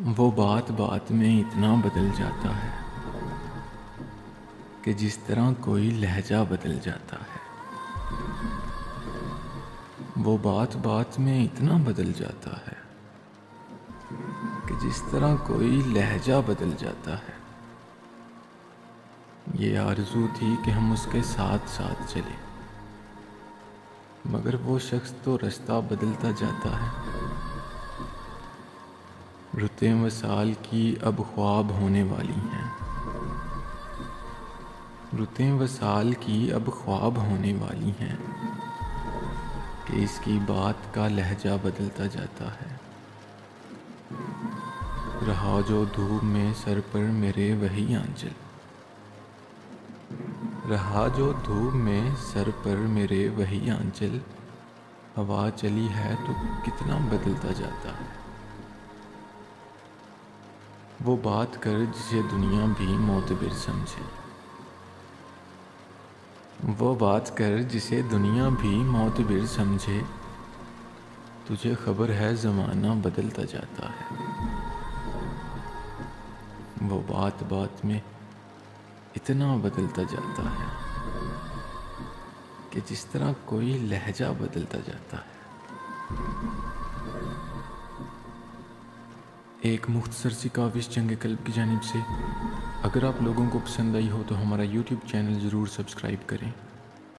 वो बात बात में इतना बदल जाता है कि जिस तरह कोई लहजा बदल जाता है। वो बात बात में इतना बदल जाता है कि जिस तरह कोई लहजा बदल जाता है। ये आरज़ू थी कि हम उसके साथ साथ चले, मगर वो शख्स तो रास्ता बदलता जाता है। रुतें वसाल की अब ख्वाब होने वाली हैं। रुतें वसाल की अब ख्वाब होने वाली हैं कि इसकी बात का लहजा बदलता जाता है। रहा जो धूप में सर पर मेरे वही आंचल, रहा जो धूप में सर पर मेरे वही आंचल। हवा चली है तो कितना बदलता जाता है। वो बात कर जिसे दुनिया भी मोतबर समझे, वो बात कर जिसे दुनिया भी मोतबर समझे। तुझे खबर है ज़माना बदलता जाता है। वो बात बात में इतना बदलता जाता है कि जिस तरह कोई लहजा बदलता जाता है। एक मुख्तसर सी काविश जंग कल्ब की जानिब से। अगर आप लोगों को पसंद आई हो तो हमारा YouTube चैनल ज़रूर सब्सक्राइब करें।